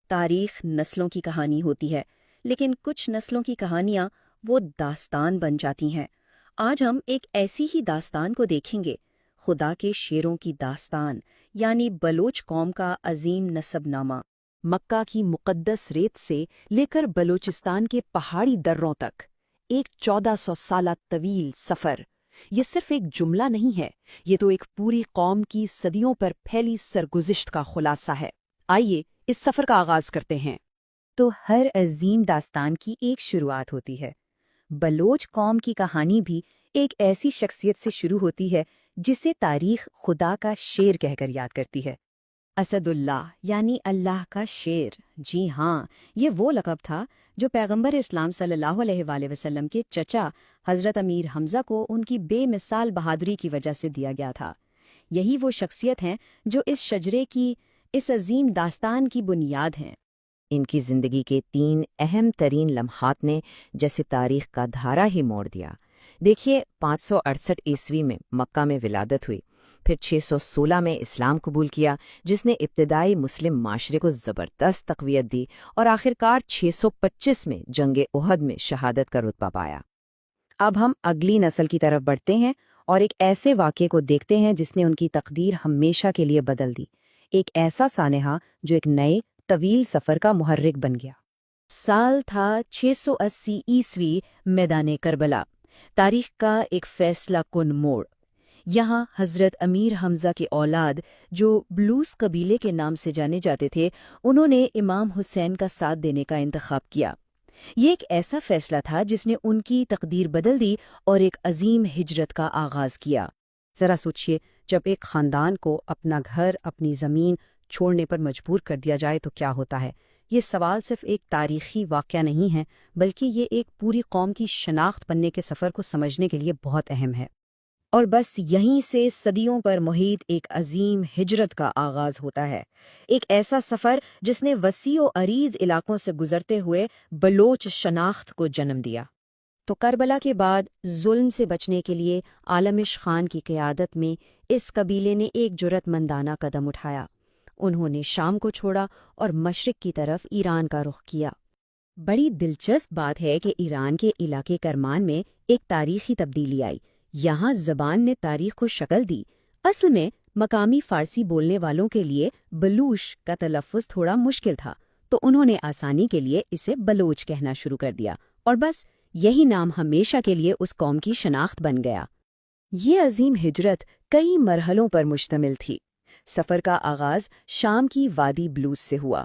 تاریخ نسلوں کی کہانی ہوتی ہے، لیکن کچھ نسلوں کی کہانیاں وہ داستان بن جاتی ہیں۔ آج ہم ایک ایسی ہی داستان کو دیکھیں گے، خدا کے شیروں کی داستان، یعنی بلوچ قوم کا عظیم نسب نامہ۔ مکہ کی مقدس ریت سے لے کر بلوچستان کے پہاڑی دروں تک ایک 1400 سالہ طویل سفر۔ یہ صرف ایک جملہ نہیں ہے، یہ تو ایک پوری قوم کی صدیوں پر پھیلی سرگزشت کا خلاصہ ہے۔ آئیے اس سفر کا آغاز کرتے ہیں۔ تو ہر عظیم داستان کی ایک شروعات ہوتی ہے۔ بلوچ قوم کی کہانی بھی ایک ایسی شخصیت سے شروع ہوتی ہے جسے تاریخ خدا کا شیر کہہ کر یاد کرتی ہے۔ اسد اللہ یعنی اللہ کا شیر، جی ہاں، یہ وہ لقب تھا جو پیغمبر اسلام صلی اللہ علیہ وآلہ وسلم کے چچا حضرت امیر حمزہ کو ان کی بے مثال بہادری کی وجہ سے دیا گیا تھا۔ یہی وہ شخصیت ہیں جو اس شجرے کی، اس عظیم داستان کی بنیاد ہیں۔ ان کی زندگی کے 3 اہم ترین لمحات نے جیسے تاریخ کا دھارا ہی موڑ دیا۔ دیکھیے، 568 عیسوی میں مکہ میں ولادت ہوئی، پھر 616 میں اسلام قبول کیا جس نے ابتدائی مسلم معاشرے کو زبردست تقویت دی، اور آخرکار 625 میں جنگ احد میں شہادت کا رتبہ پایا۔ اب ہم اگلی نسل کی طرف بڑھتے ہیں اور ایک ایسے واقعے کو دیکھتے ہیں جس نے ان کی تقدیر ہمیشہ کے لیے بدل دی، ایک ایسا سانحہ جو ایک نئے طویل سفر کا محرک بن گیا۔ سال تھا 680 عیسوی، میدان کربلا، تاریخ کا ایک فیصلہ کن موڑ۔ یہاں حضرت امیر حمزہ کے اولاد، جو بلوس قبیلے کے نام سے جانے جاتے تھے، انہوں نے امام حسین کا ساتھ دینے کا انتخاب کیا۔ یہ ایک ایسا فیصلہ تھا جس نے ان کی تقدیر بدل دی اور ایک عظیم ہجرت کا آغاز کیا۔ ذرا سوچئے، جب ایک خاندان کو اپنا گھر، اپنی زمین چھوڑنے پر مجبور کر دیا جائے تو کیا ہوتا ہے؟ یہ سوال صرف ایک تاریخی واقعہ نہیں ہے، بلکہ یہ ایک پوری قوم کی شناخت بننے کے سفر کو سمجھنے کے لیے بہت اہم ہے۔ اور بس یہیں سے صدیوں پر محیط ایک عظیم ہجرت کا آغاز ہوتا ہے، ایک ایسا سفر جس نے وسیع و عریض علاقوں سے گزرتے ہوئے بلوچ شناخت کو جنم دیا۔ تو کربلا کے بعد ظلم سے بچنے کے لیے عالمش خان کی قیادت میں اس قبیلے نے ایک جرأت مندانہ قدم اٹھایا۔ انہوں نے شام کو چھوڑا اور مشرق کی طرف ایران کا رخ کیا۔ بڑی دلچسپ بات ہے کہ ایران کے علاقے کرمان میں ایک تاریخی تبدیلی آئی۔ یہاں زبان نے تاریخ کو شکل دی۔ اصل میں مقامی فارسی بولنے والوں کے لیے بلوش کا تلفظ تھوڑا مشکل تھا، تو انہوں نے آسانی کے لیے اسے بلوچ کہنا شروع کر دیا، اور بس یہی نام ہمیشہ کے لیے اس قوم کی شناخت بن گیا۔ یہ عظیم ہجرت کئی مرحلوں پر مشتمل تھی۔ سفر کا آغاز شام کی وادی بلوس سے ہوا،